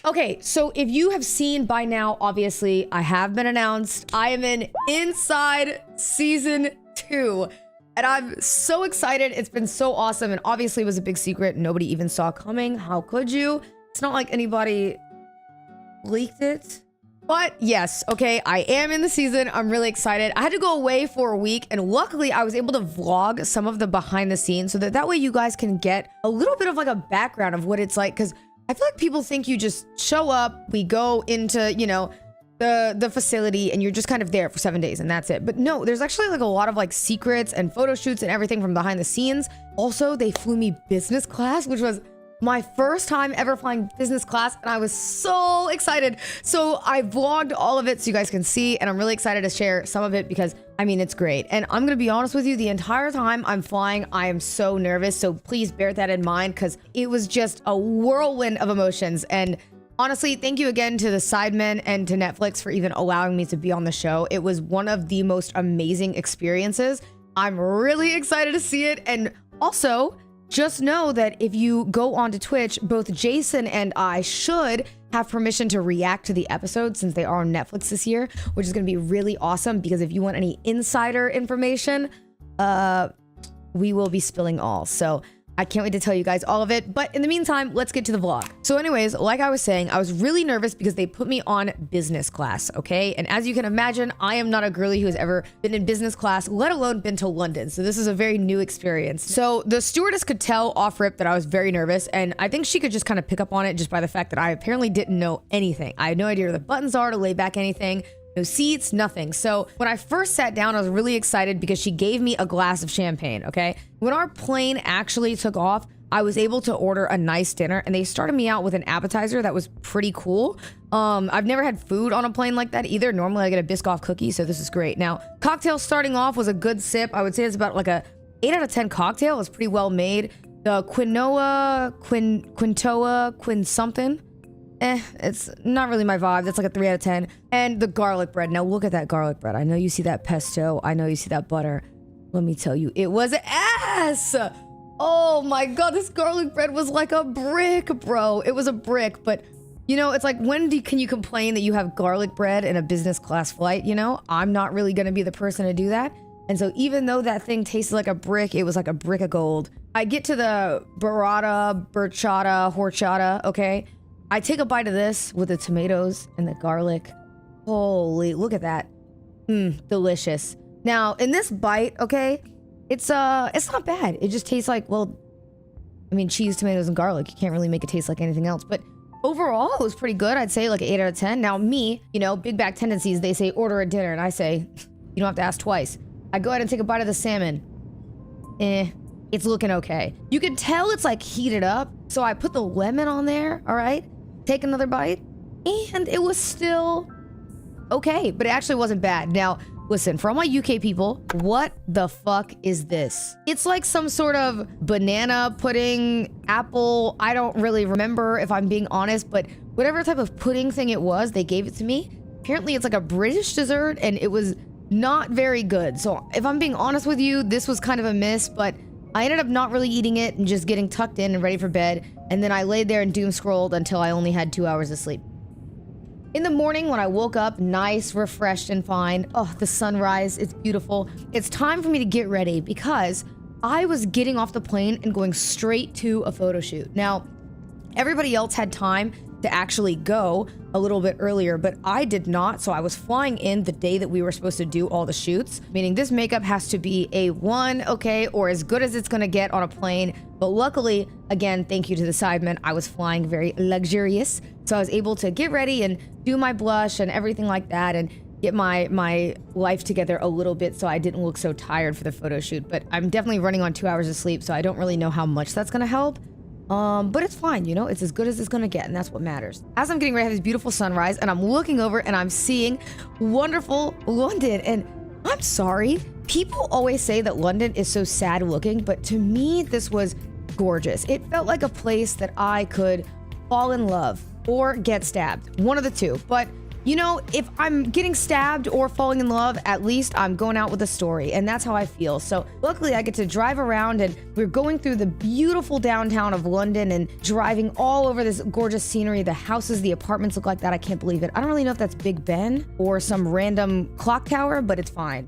Okay, so if you have seen by now, obviously, I have been announced. I am in Inside Season 2. And I'm so excited. It's been so awesome. And obviously, it was a big secret. Nobody even saw coming. How could you? It's not like anybody leaked it. But yes, okay, I am in the season. I'm really excited. I had to go away for a week, and luckily I was able to vlog some of the behind the scenes so that way you guys can get a little bit of like a background of what it's like, because I feel like people think you just show up, we go into, you know, the facility, and you're just kind of there for 7 days and that's it. But no, there's actually like a lot of like secrets and photo shoots and everything from behind the scenes. Also, they flew me business class, which was my first time ever flying business class, and I was so excited. So I vlogged all of it so you guys can see, and I'm really excited to share some of it because, I mean, it's great. And I'm gonna be honest with you, the entire time I'm flying, I am so nervous. So please bear that in mind because it was just a whirlwind of emotions. And honestly, thank you again to the Sidemen and to Netflix for even allowing me to be on the show. It was one of the most amazing experiences. I'm really excited to see it. And also, just know that if you go onto Twitch, both Jason and I should have permission to react to the episodes since they are on Netflix this year, which is going to be really awesome because if you want any insider information, we will be spilling all. So I can't wait to tell you guys all of it. But in the meantime, let's get to the vlog. So anyways, like I was saying, I was really nervous because they put me on business class, okay? And as you can imagine, I am not a girly who has ever been in business class, let alone been to London. So this is a very new experience. So the stewardess could tell off rip that I was very nervous. And I think she could just kind of pick up on it just by the fact that I apparently didn't know anything. I had no idea where the buttons are to lay back anything. No seats, nothing. So when I first sat down, I was really excited because she gave me a glass of champagne, okay? When our plane actually took off, I was able to order a nice dinner, and they started me out with an appetizer that was pretty cool. I've never had food on a plane like that either. Normally I get a Biscoff cookie, so this is great. Now, cocktail starting off was a good sip. I would say it's about like a 8 out of 10 cocktail. It was pretty well made. The quin something. It's not really my vibe. That's like a 3 out of 10. And the garlic bread. Now look at that garlic bread. I know you see that pesto. I know you see that butter. Let me tell you, it was ass. Oh my God, this garlic bread was like a brick, bro. It was a brick, but you know, it's like, when can you complain that you have garlic bread in a business class flight? You know, I'm not really gonna be the person to do that. And so even though that thing tasted like a brick, it was like a brick of gold. I get to the horchata, okay? I take a bite of this with the tomatoes and the garlic. Holy, look at that. Delicious. Now, in this bite, okay, it's not bad. It just tastes like, well, I mean, cheese, tomatoes, and garlic. You can't really make it taste like anything else. But overall, it was pretty good. I'd say like an 8 out of 10. Now, me, you know, big back tendencies, they say order a dinner, and I say, you don't have to ask twice. I go ahead and take a bite of the salmon. It's looking okay. You can tell it's like heated up. So I put the lemon on there, all right? Take another bite, and it was still okay, but it actually wasn't bad. Now, listen, for all my UK people, what the fuck is this? It's like some sort of banana pudding, apple. I don't really remember if I'm being honest, but whatever type of pudding thing it was, they gave it to me. Apparently, it's like a British dessert, and it was not very good. So if I'm being honest with you, this was kind of a miss, but I ended up not really eating it and just getting tucked in and ready for bed. And then I laid there and doom scrolled until I only had 2 hours of sleep. In the morning when I woke up, nice, refreshed, and fine. Oh, the sunrise, it's beautiful. It's time for me to get ready because I was getting off the plane and going straight to a photo shoot. Now, everybody else had time to actually go a little bit earlier, but I did not. So I was flying in the day that we were supposed to do all the shoots, meaning this makeup has to be A1, okay, or as good as it's gonna get on a plane. But luckily, again, thank you to the Sidemen, I was flying very luxurious. So I was able to get ready and do my blush and everything like that and get my life together a little bit so I didn't look so tired for the photo shoot. But I'm definitely running on 2 hours of sleep, so I don't really know how much that's gonna help. But it's fine, you know, it's as good as it's gonna get, and that's what matters. As I'm getting ready, I have this beautiful sunrise, and I'm looking over and I'm seeing wonderful London. And I'm sorry, people always say that London is so sad looking, but to me, this was gorgeous. It felt like a place that I could fall in love or get stabbed, one of the two. But you know, if I'm getting stabbed or falling in love, at least I'm going out with a story, and that's how I feel. So luckily I get to drive around, and we're going through the beautiful downtown of London and driving all over this gorgeous scenery. The houses, the apartments look like that. I can't believe it. I don't really know if that's Big Ben or some random clock tower, but it's fine.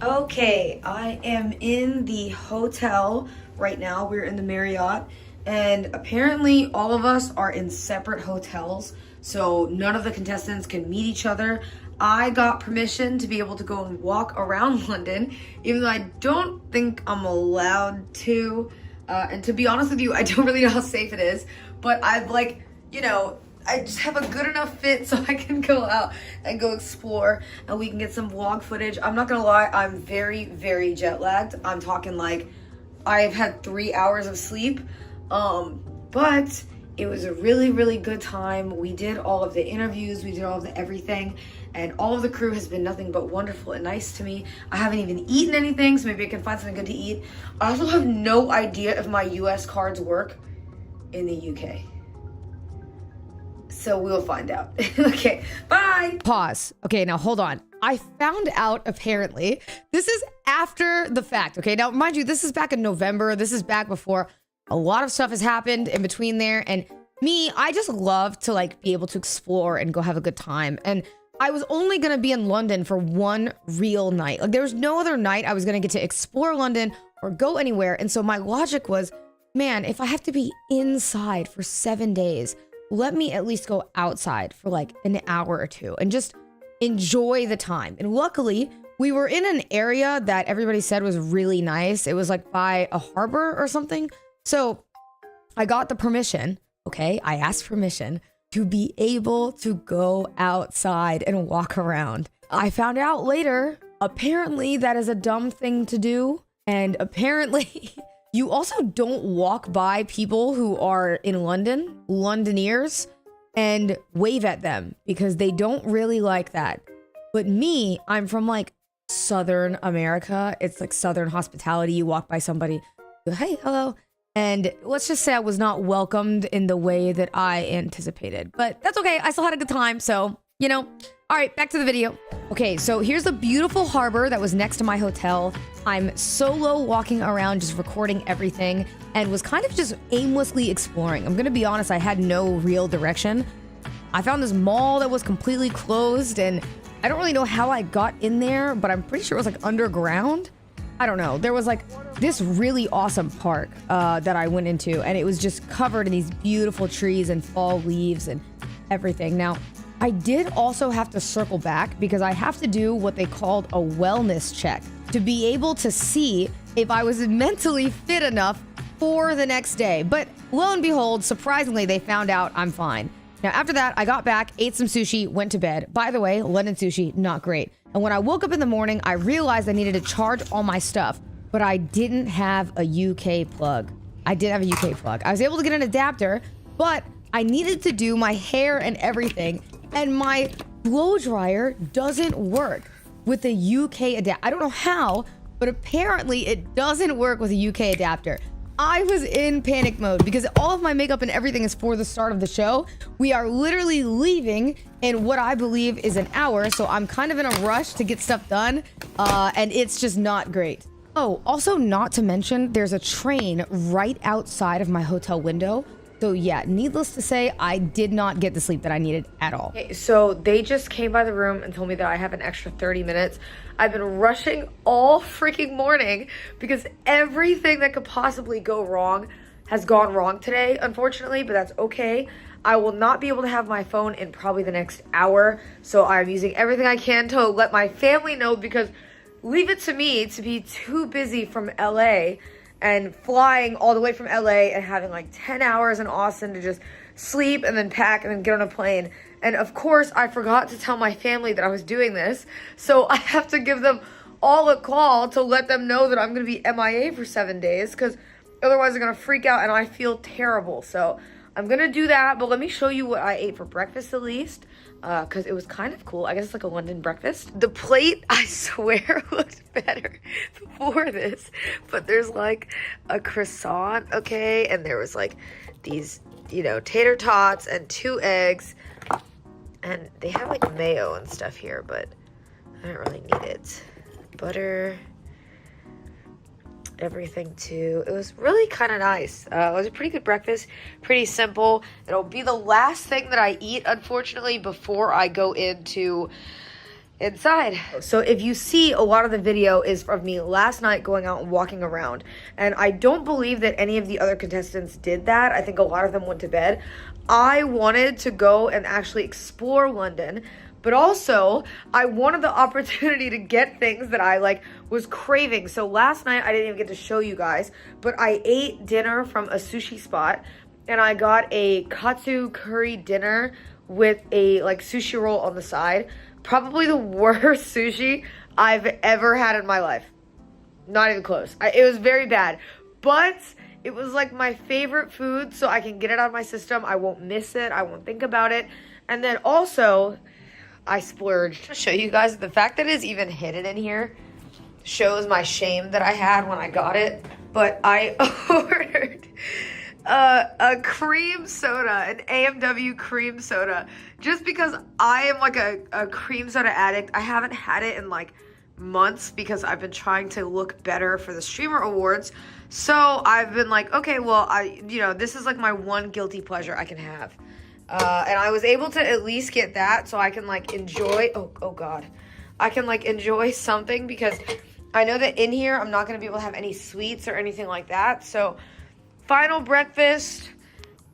Okay, I am in the hotel right now. We're in the Marriott, and apparently all of us are in separate hotels, so none of the contestants can meet each other. I got permission to be able to go and walk around London, even though I don't think I'm allowed to. And to be honest with you, I don't really know how safe it is, but I've like, you know, I just have a good enough fit so I can go out and go explore, and we can get some vlog footage. I'm not gonna lie, I'm very, very jet lagged. I'm talking like I've had 3 hours of sleep, but it was a really, really good time. We did all of the interviews, we did all of the everything, and all of the crew has been nothing but wonderful and nice to me. I haven't even eaten anything, so maybe I can find something good to eat. I also have no idea if my US cards work in the UK. So we'll find out. Okay, bye. Pause. Okay, now hold on. I found out apparently, this is after the fact. Okay, now mind you, this is back in November. This is back before a lot of stuff has happened in between there. And me, I just love to like be able to explore and go have a good time. And I was only gonna be in London for one real night. Like there was no other night I was gonna get to explore London or go anywhere. And so my logic was, man, if I have to be inside for 7 days, let me at least go outside for like an hour or two and just enjoy the time. And luckily, we were in an area that everybody said was really nice. It was like by a harbor or something. So I got the permission, okay? I asked permission to be able to go outside and walk around. I found out later, apparently that is a dumb thing to do. And apparently you also don't walk by people who are in London, Londoners, and wave at them because they don't really like that. But me, I'm from like Southern America. It's like Southern hospitality. You walk by somebody, go, hey, hello. And let's just say I was not welcomed in the way that I anticipated. But that's okay. I still had a good time. So, you know, all right, back to the video. Okay, so here's the beautiful harbor that was next to my hotel. I'm solo walking around, just recording everything, and was kind of just aimlessly exploring. I'm gonna be honest, I had no real direction. I found this mall that was completely closed, and I don't really know how I got in there, but I'm pretty sure it was like underground. I don't know. There was like this really awesome park that I went into, and it was just covered in these beautiful trees and fall leaves and everything. Now, I did also have to circle back because I have to do what they called a wellness check to be able to see if I was mentally fit enough for the next day. But lo and behold, surprisingly, they found out I'm fine. Now, after that, I got back, ate some sushi, went to bed. By the way, London sushi, not great. And when I woke up in the morning, I realized I needed to charge all my stuff, but I didn't have a UK plug. I did have a UK plug. I was able to get an adapter, but I needed to do my hair and everything, and my blow dryer doesn't work with a UK adapter. I don't know how, but apparently it doesn't work with a UK adapter. I was in panic mode because all of my makeup and everything is for the start of the show. We are literally leaving in what I believe is an hour, so I'm kind of in a rush to get stuff done, and it's just not great. Oh, also not to mention, there's a train right outside of my hotel window. So yeah, needless to say, I did not get the sleep that I needed at all. Okay, so they just came by the room and told me that I have an extra 30 minutes. I've been rushing all freaking morning because everything that could possibly go wrong has gone wrong today, unfortunately, but that's okay. I will not be able to have my phone in probably the next hour, so I'm using everything I can to let my family know, because leave it to me to be too busy from LA and flying all the way from LA and having like 10 hours in Austin to just sleep and then pack and then get on a plane. And of course, I forgot to tell my family that I was doing this. So I have to give them all a call to let them know that I'm gonna be MIA for 7 days, because otherwise they're gonna freak out and I feel terrible. So I'm gonna do that, but let me show you what I ate for breakfast at least, because it was kind of cool. I guess it's like a London breakfast. The plate, I swear, looked better before this, but there's like a croissant, okay, and there was like these, you know, tater tots and 2 eggs. And they have like mayo and stuff here, but I don't really need it. Butter, everything too. It was really kind of nice. It was a pretty good breakfast, pretty simple. It'll be the last thing that I eat, unfortunately, before I go inside. So if you see, a lot of the video is of me last night going out and walking around, and I don't believe that any of the other contestants did that. I think a lot of them went to bed. I wanted to go and actually explore London, but also I wanted the opportunity to get things that I like was craving. So last night I didn't even get to show you guys, but I ate dinner from a sushi spot, and I got a katsu curry dinner with a like sushi roll on the side. Probably the worst sushi I've ever had in my life. Not even close. It was very bad, but it was like my favorite food, so I can get it out of my system. I won't miss it. I won't think about it. And then also, I splurged. To show you guys, the fact that it's even hidden in here shows my shame that I had when I got it. But I ordered a cream soda, an AMW cream soda, just because I am like a cream soda addict. I haven't had it in like months because I've been trying to look better for the streamer awards. So I've been like, okay, well, this is like my one guilty pleasure I can have. And I was able to at least get that so I can like enjoy, oh God. I can like enjoy something, because I know that in here I'm not going to be able to have any sweets or anything like that. So final breakfast,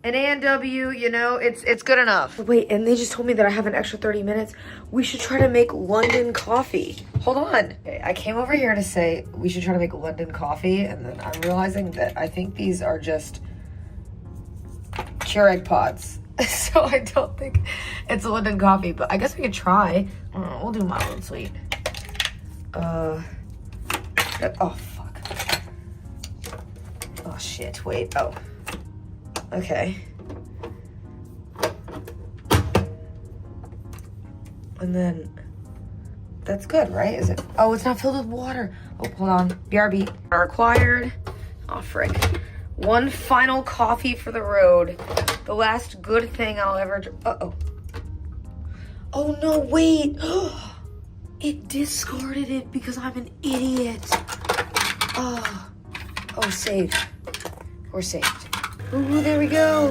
an A&W, it's good enough. Wait, and they just told me that I have an extra 30 minutes. We should try to make London coffee. Hold on. Okay, I came over here to say we should try to make London coffee, and then I'm realizing that I think these are just Keurig pods. So I don't think it's London coffee, but I guess we could try. We'll do mild and sweet. Oh, fuck. Oh, shit. Wait. Oh. Okay. And then that's good, right? Is it? Oh, it's not filled with water. Oh, hold on. BRB. Required. Oh, frick. One final coffee for the road. The last good thing I'll ever do. Uh-oh. Oh, no, wait. It discarded it because I'm an idiot. Oh, saved. We're saved. Ooh, there we go.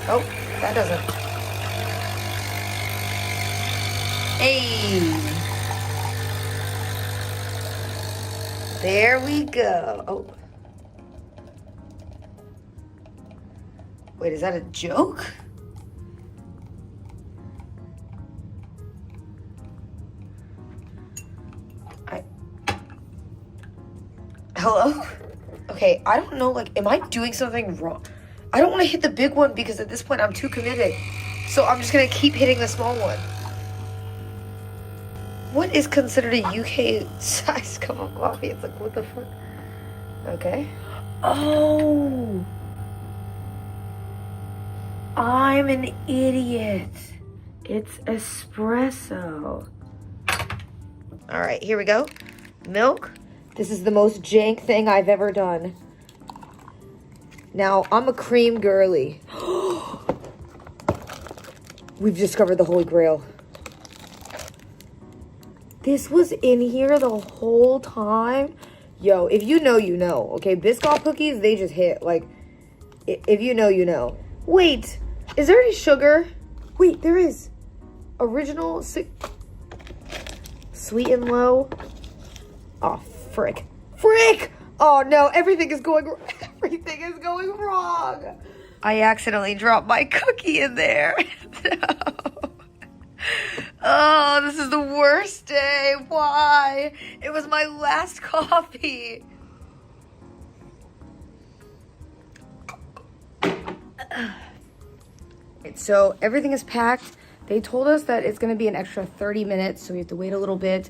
Oh, that doesn't. Hey. There we go. Oh. Wait, is that a joke? Hello? Okay, I don't know, like, am I doing something wrong? I don't want to hit the big one because at this point I'm too committed. So I'm just going to keep hitting the small one. What is considered a UK size cup of coffee? It's like, what the fuck? Okay. Oh! I'm an idiot. It's espresso. All right, here we go. Milk. This is the most jank thing I've ever done. Now, I'm a cream girly. We've discovered the Holy Grail. This was in here the whole time. Yo, if you know, you know. Okay, Biscoff cookies, they just hit. Like, if you know, you know. Wait, is there any sugar? Wait, there is. Original, sweet and low. Oh, frick. Frick! Oh no, everything is going wrong. I accidentally dropped my cookie in there. No. Oh, this is the worst day. Why? It was my last coffee. So everything is packed. They told us that it's going to be an extra 30 minutes, so we have to wait a little bit.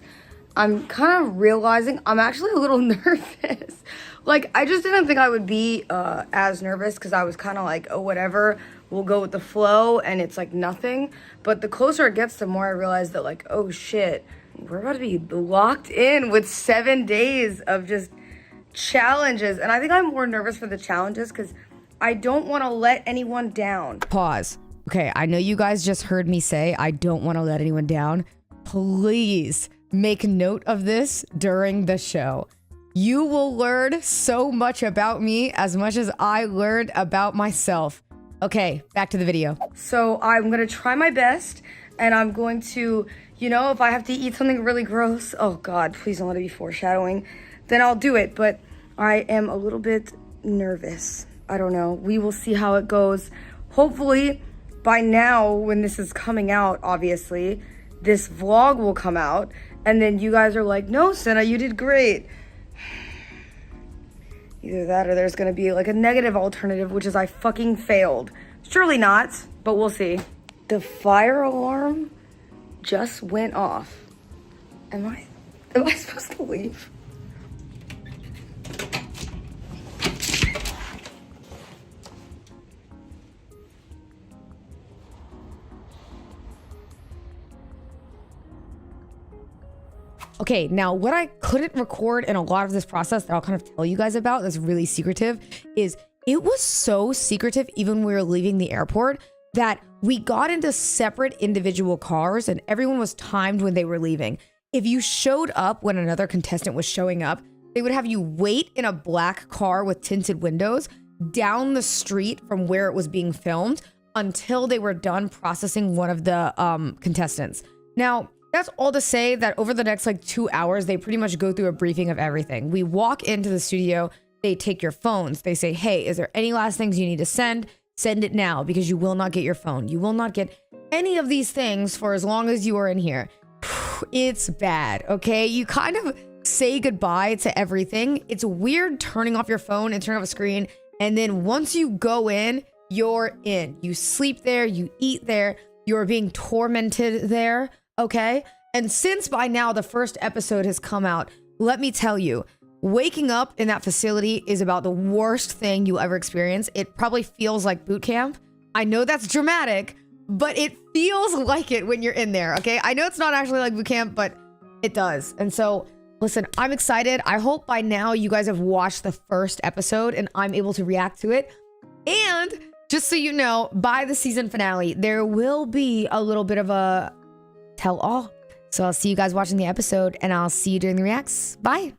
I'm kind of realizing I'm actually a little nervous. Like, I just didn't think I would be as nervous because I was kind of like, oh, whatever, we'll go with the flow, and it's like nothing. But the closer it gets, the more I realize that, like, oh shit, we're about to be locked in with 7 days of just challenges. And I think I'm more nervous for the challenges because I don't want to let anyone down. Pause. Okay, I know you guys just heard me say I don't want to let anyone down. Please make note of this during the show. You will learn so much about me as much as I learned about myself. Okay, back to the video. So I'm gonna try my best, and I'm going to, you know, if I have to eat something really gross, oh God, please don't let it be foreshadowing, then I'll do it. But I am a little bit nervous. I don't know. We will see how it goes. Hopefully, by now, when this is coming out, obviously, this vlog will come out, and then you guys are like, no, Cinna, you did great. Either that or there's gonna be like a negative alternative, which is I fucking failed. Surely not, but we'll see. The fire alarm just went off. Am I supposed to leave? Okay, now what I couldn't record in a lot of this process that I'll kind of tell you guys about that's really secretive is it was so secretive even when we were leaving the airport that we got into separate individual cars and everyone was timed when they were leaving. If you showed up when another contestant was showing up, they would have you wait in a black car with tinted windows down the street from where it was being filmed until they were done processing one of the contestants. Now, that's all to say that over the next like 2 hours, they pretty much go through a briefing of everything. We walk into the studio, they take your phones. They say, hey, is there any last things you need to send? Send it now because you will not get your phone. You will not get any of these things for as long as you are in here. It's bad, okay? You kind of say goodbye to everything. It's weird turning off your phone and turning off a screen. And then once you go in, you're in. You sleep there, you eat there, you're being tormented there. Okay, and since by now the first episode has come out, let me tell you, waking up in that facility is about the worst thing you'll ever experience. It probably feels like boot camp. I know that's dramatic, but it feels like it when you're in there, okay? I know it's not actually like boot camp, but it does. And so, listen, I'm excited. I hope by now you guys have watched the first episode and I'm able to react to it. And just so you know, by the season finale, there will be a little bit of a tell all. So I'll see you guys watching the episode and I'll see you during the reacts. Bye.